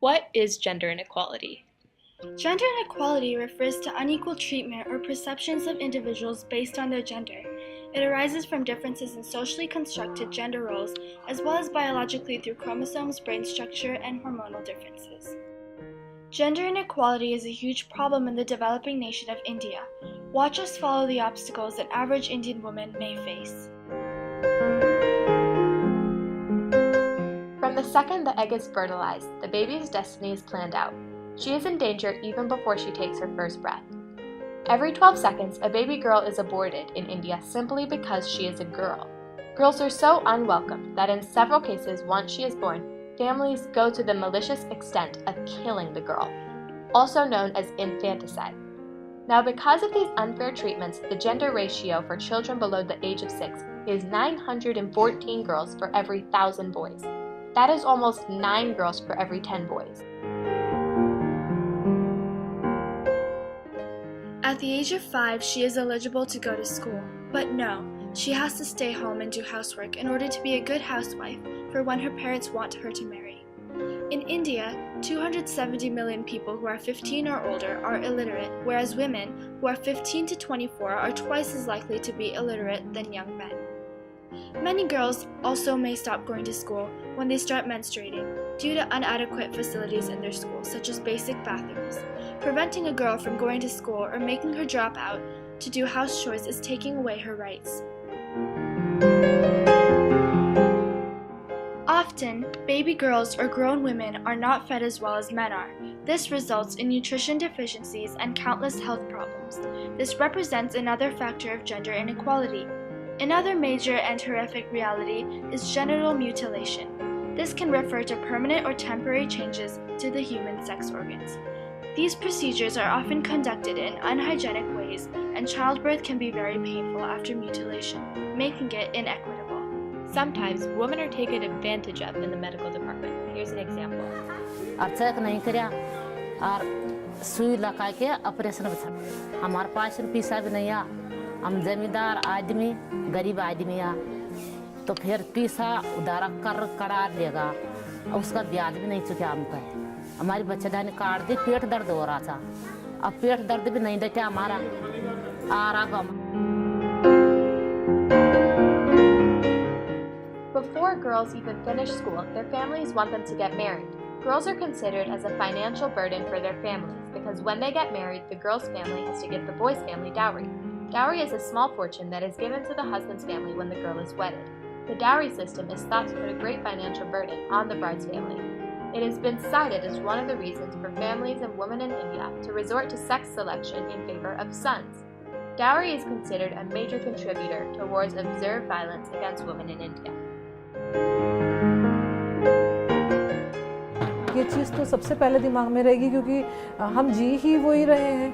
What is gender inequality? Gender inequality refers to unequal treatment or perceptions of individuals based on their gender. It arises from differences in socially constructed gender roles, as well as biologically through chromosomes, brain structure, and hormonal differences. Gender inequality is a huge problem in the developing nation of India. Watch us follow the obstacles that average Indian women may face. From the second the egg is fertilized, the baby's destiny is planned out. She is in danger even before she takes her first breath. Every 12 seconds, a baby girl is aborted in India simply because she is a girl. Girls are so unwelcome that in several cases, once she is born, families go to the malicious extent of killing the girl, also known as infanticide. Now, because of these unfair treatments, the gender ratio for children below the age of 6 is 914 girls for every 1,000 boys. That is almost 9 girls for every 10 boys. At the age of 5, she is eligible to go to school. But no, she has to stay home and do housework in order to be a good housewife for when her parents want her to marry. In India, 270 million people who are 15 or older are illiterate, whereas women who are 15 to 24 are twice as likely to be illiterate than young men. Many girls also may stop going to school when they start menstruating due to inadequate facilities in their schools, such as basic bathrooms. Preventing a girl from going to school or making her drop out to do house chores is taking away her rights. Often, baby girls or grown women are not fed as well as men are. This results in nutrition deficiencies and countless health problems. This represents another factor of gender inequality. Another major and horrific reality is genital mutilation. This can refer to permanent or temporary changes to the human sex organs. These procedures are often conducted in unhygienic ways, and childbirth can be very painful after mutilation, making it inequitable. Sometimes women are taken advantage of in the medical department. Here's an example. Check नहीं किया और सुई लगा के operation बचा हमारे पास पैसा भी नहीं आ हम जमींदार आदमी गरीब आदमी आ तो फिर पैसा उधार कर करा लेगा उसका ब्याज भी नहीं चुका हम पर हमारी बच्चेदानी काट दी पेट दर्द हो रहा था अब पेट दर्द भी नहीं देते हमारा आ रहा Before girls even finish school, their families want them to get married. Girls are considered as a financial burden for their families because when they get married, the girl's family has to give the boy's family dowry. Dowry is a small fortune that is given to the husband's family when the girl is wedded. The dowry system is thought to put a great financial burden on the bride's family. It has been cited as one of the reasons for families and women in India to resort to sex selection in favor of sons. Dowry is considered a major contributor towards observed violence against women in India. ये चीज़ तो सबसे पहले दिमाग में रहेगी क्योंकि हम जी ही वो ही रहे हैं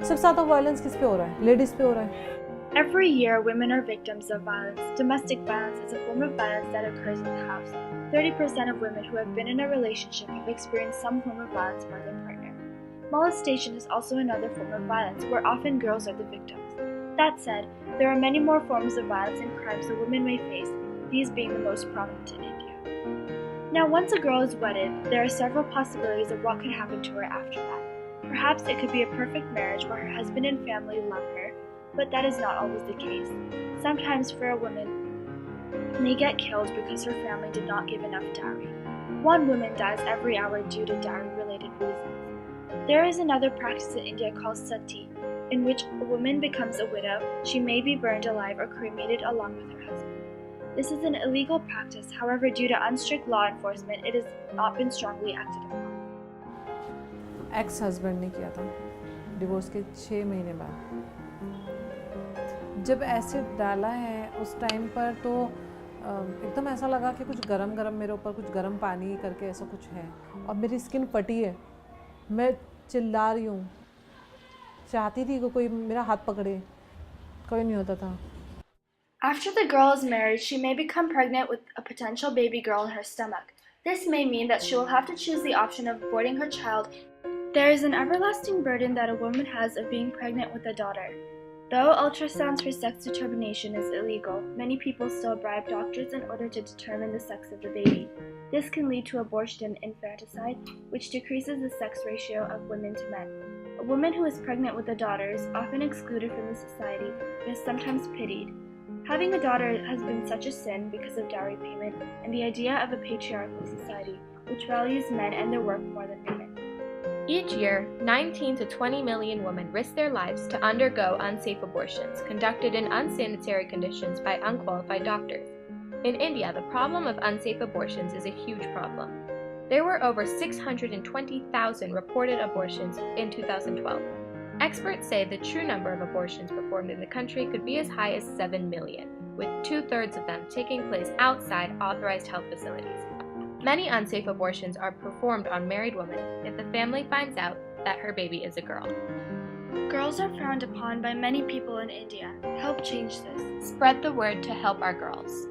सबसे ज़्यादा वायलेंस किस पे हो रहा है लेडीज़ पे हो रहा है Every year, women are victims of violence. Domestic violence is a form of violence that occurs in the house. 30% of women who have been in a relationship have experienced some form of violence by their partner. Molestation is also another form of violence, where often girls are the victims. That said, there are many more forms of violence and crimes that women may face, these being the most prominent in India. Now, once a girl is wedded, there are several possibilities of what could happen to her after that. Perhaps it could be a perfect marriage where her husband and family love her, but that is not always the case. Sometimes for a woman may get killed because her family did not give enough dowry. One woman dies every hour due to dowry-related reasons. There is another practice in India called sati, in which a woman becomes a widow. She may be burned alive or cremated along with her husband. This is an illegal practice, however, due to unstrict law enforcement, it has not been strongly acted upon. Ex husband ने किया था divorce के 6 महीने बाद जब acid डाला है उस टाइम पर तो एकदम ऐसा लगा कि कुछ गरम गरम मेरे ऊपर कुछ गरम पानी करके ऐसा कुछ है और मेरी स्किन फटी है मैं चिल्ला रही हूँ चाहती थी कि कोई मेरा हाथ पकड़े कोई नहीं होता था After the girl is married, she may become pregnant with a potential baby girl in her stomach. This may mean that she will have to choose the option of aborting her child. There is an everlasting burden that a woman has of being pregnant with a daughter. Though ultrasounds for sex determination is illegal, many people still bribe doctors in order to determine the sex of the baby. This can lead to abortion and infanticide, which decreases the sex ratio of women to men. A woman who is pregnant with a daughter is often excluded from the society and is sometimes pitied. Having a daughter has been such a sin because of dowry payment and the idea of a patriarchal society which values men and their work more than women. Each year, 19 to 20 million women risk their lives to undergo unsafe abortions conducted in unsanitary conditions by unqualified doctors. In India, the problem of unsafe abortions is a huge problem. There were over 620,000 reported abortions in 2012. Experts say the true number of abortions performed in the country could be as high as 7 million, with 2/3 of them taking place outside authorized health facilities. Many unsafe abortions are performed on married women if the family finds out that her baby is a girl. Girls are frowned upon by many people in India. Help change this. Spread the word to help our girls.